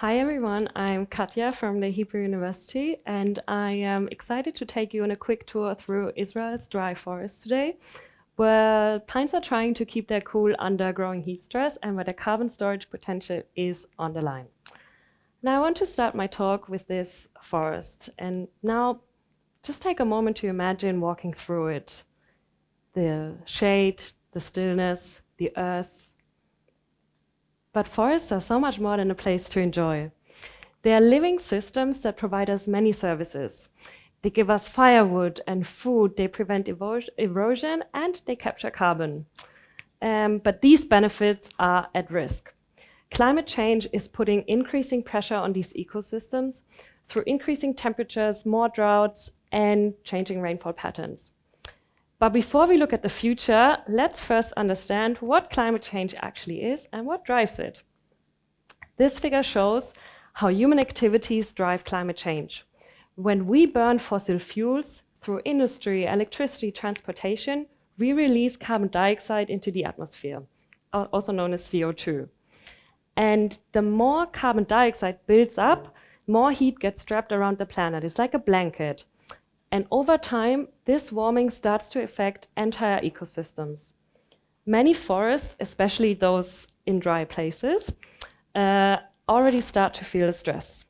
Hi everyone, I'm Katja from the Hebrew University, and I am excited to take you on a quick tour through Israel's dry forest today, where pines are trying to keep their cool under growing heat stress and where the carbon storage potential is on the line. Now I want to start my talk with this forest, and now just take a moment to imagine walking through it. The shade, the stillness, the earth. But forests are so much more than a place to enjoy. They are living systems that provide us many services. They give us firewood and food, they prevent erosion, and they capture carbon. But these benefits are at risk. Climate change is putting increasing pressure on these ecosystems through increasing temperatures, more droughts, and changing rainfall patterns. But before we look at the future, let's first understand what climate change actually is and what drives it. This figure shows how human activities drive climate change. When we burn fossil fuels through industry, electricity, transportation, we release carbon dioxide into the atmosphere, also known as CO2. And the more carbon dioxide builds up, more heat gets trapped around the planet. It's like a blanket. And over time, this warming starts to affect entire ecosystems. Many forests, especially those in dry places, already start to feel the stress.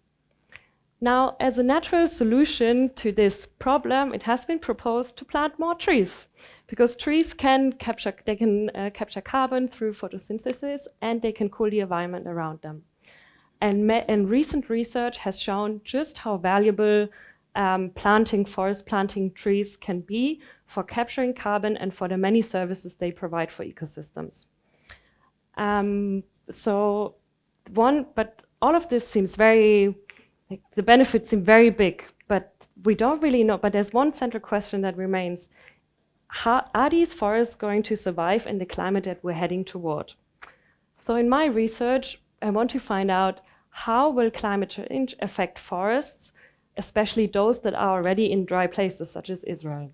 Now, as a natural solution to this problem, it has been proposed to plant more trees, because trees can capture carbon through photosynthesis, and they can cool the environment around them. And recent research has shown just how valuable forest planting trees can be for capturing carbon and for the many services they provide for ecosystems. But all of this seems the benefits seem very big, but we don't really know. But there's one central question that remains. Are these forests going to survive in the climate that we're heading toward? So in my research, I want to find out how will climate change affect forests, especially those that are already in dry places, such as Israel.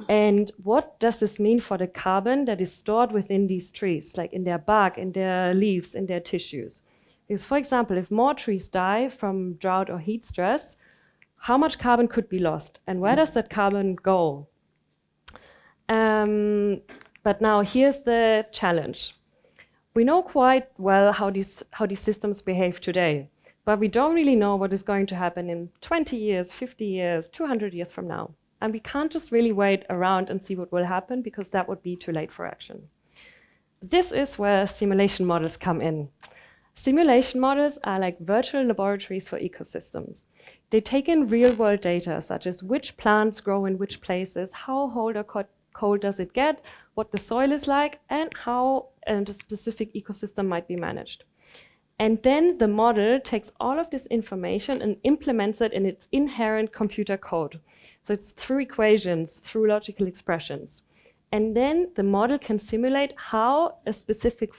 And what does this mean for the carbon that is stored within these trees, like in their bark, in their leaves, in their tissues? Because, for example, if more trees die from drought or heat stress, how much carbon could be lost? And where does that carbon go? But now here's the challenge. We know quite well how these systems behave today. But we don't really know what is going to happen in 20 years, 50 years, 200 years from now. And we can't just really wait around and see what will happen, because that would be too late for action. This is where simulation models come in. Simulation models are like virtual laboratories for ecosystems. They take in real-world data, such as which plants grow in which places, how hot or cold does it get, what the soil is like, and how a specific ecosystem might be managed. And then the model takes all of this information and implements it in its inherent computer code. So it's through equations, through logical expressions. And then the model can simulate how a specific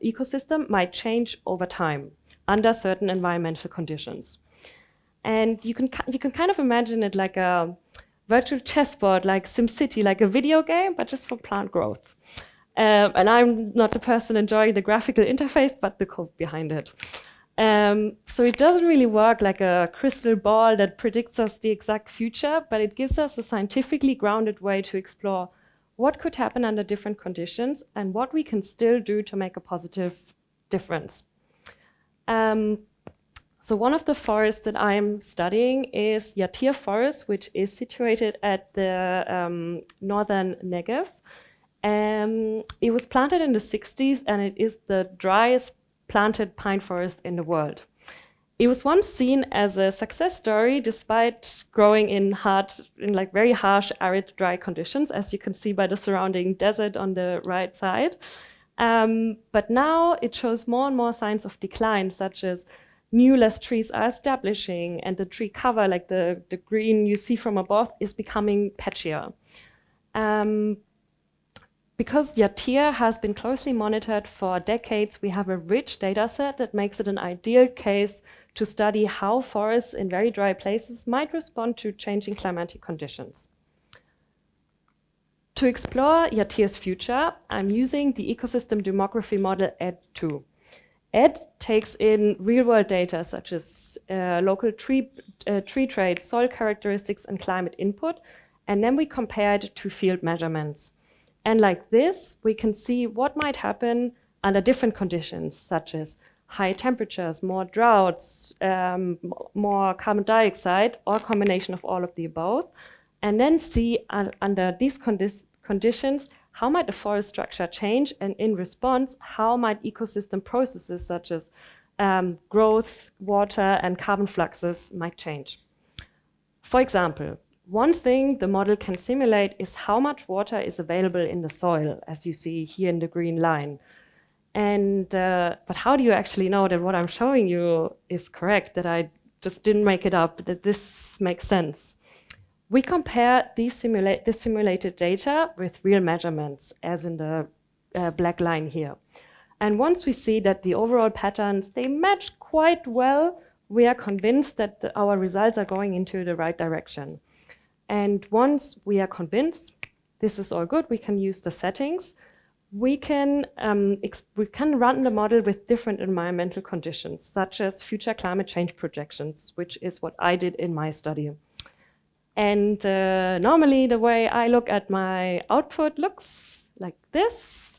ecosystem might change over time under certain environmental conditions. And you can kind of imagine it like a virtual chessboard, like SimCity, like a video game, but just for plant growth. And I'm not the person enjoying the graphical interface, but the code behind it. So it doesn't really work like a crystal ball that predicts us the exact future, but it gives us a scientifically grounded way to explore what could happen under different conditions and what we can still do to make a positive difference. So one of the forests that I'm studying is Yatir Forest, which is situated at the northern Negev. It was planted in the 60s, and it is the driest planted pine forest in the world. It was once seen as a success story, despite growing in like very harsh, arid, dry conditions, as you can see by the surrounding desert on the right side. But now it shows more and more signs of decline, such as new less trees are establishing, and the tree cover, like the green you see from above, is becoming patchier. Because Yatir has been closely monitored for decades, we have a rich data set that makes it an ideal case to study how forests in very dry places might respond to changing climatic conditions. To explore Yatir's future, I'm using the ecosystem demography model ED2. Ed takes in real-world data such as local tree traits, soil characteristics, and climate input, and then we compare it to field measurements. And like this, we can see what might happen under different conditions, such as high temperatures, more droughts, more carbon dioxide, or a combination of all of the above, and then see under these conditions, how might the forest structure change, and in response, how might ecosystem processes such as growth, water, and carbon fluxes might change. For example, one thing the model can simulate is how much water is available in the soil, as you see here in the green line. And but how do you actually know that what I'm showing you is correct, that I just didn't make it up, that this makes sense? We compare this simulated data with real measurements, as in the black line here. And once we see that the overall patterns, they match quite well, we are convinced that our results are going into the right direction. And once we are convinced this is all good, we can use the settings. We can run the model with different environmental conditions, such as future climate change projections, which is what I did in my study. And normally the way I look at my output looks like this.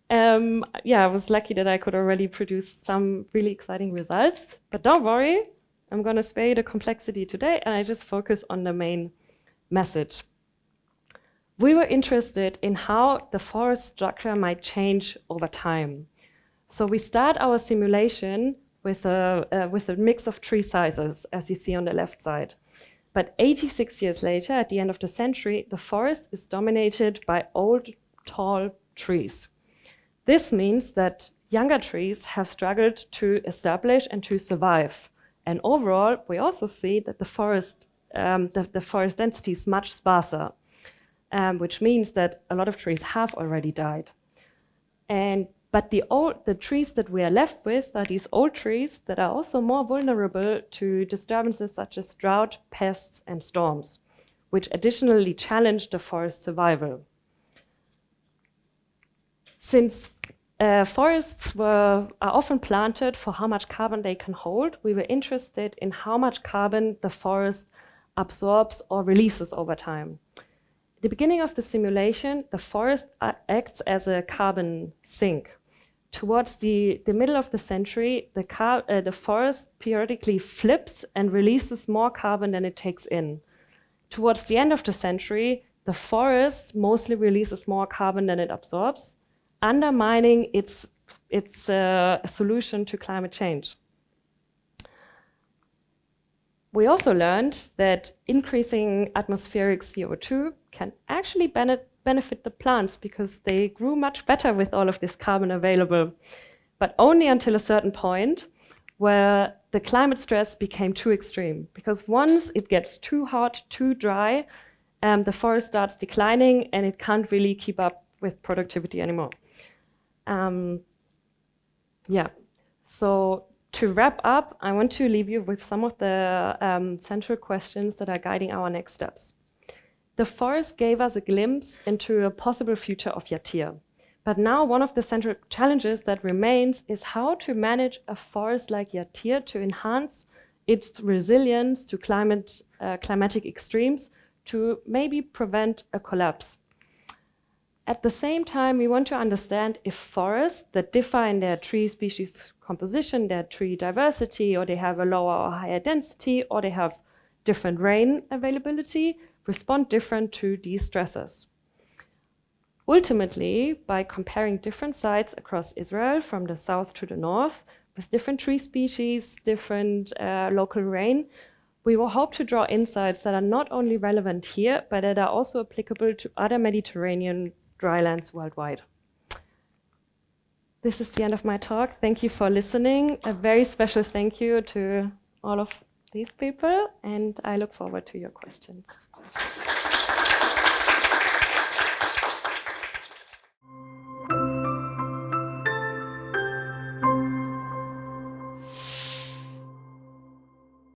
Yeah, I was lucky that I could already produce some really exciting results, but don't worry, I'm gonna spare you the complexity today, and I just focus on the main message. We were interested in how the forest structure might change over time. So we start our simulation with a mix of tree sizes, as you see on the left side. But 86 years later, at the end of the century, the forest is dominated by old, tall trees. This means that younger trees have struggled to establish and to survive. And overall, we also see that the forest density is much sparser, which means that a lot of trees have already died. But the trees that we are left with are these old trees that are also more vulnerable to disturbances such as drought, pests, and storms, which additionally challenge the forest survival. Since forests are often planted for how much carbon they can hold, we were interested in how much carbon the forest absorbs or releases over time. At the beginning of the simulation, the forest acts as a carbon sink. Towards the middle of the century, the forest periodically flips and releases more carbon than it takes in. Towards the end of the century, the forest mostly releases more carbon than it absorbs, undermining its solution to climate change. We also learned that increasing atmospheric CO2 can actually benefit the plants because they grew much better with all of this carbon available, but only until a certain point where the climate stress became too extreme. Because once it gets too hot, too dry, the forest starts declining and it can't really keep up with productivity anymore. So to wrap up, I want to leave you with some of the central questions that are guiding our next steps. The forest gave us a glimpse into a possible future of Yatir. But now one of the central challenges that remains is how to manage a forest like Yatir to enhance its resilience to climatic extremes, to maybe prevent a collapse. At the same time, we want to understand if forests that differ in their tree species composition, their tree diversity, or they have a lower or higher density, or they have different rain availability, respond different to these stresses. Ultimately, by comparing different sites across Israel from the south to the north, with different tree species, different local rain, we will hope to draw insights that are not only relevant here, but that are also applicable to other Mediterranean drylands worldwide. This is the end of my talk. Thank you for listening. A very special thank you to all of these people, and I look forward to your questions.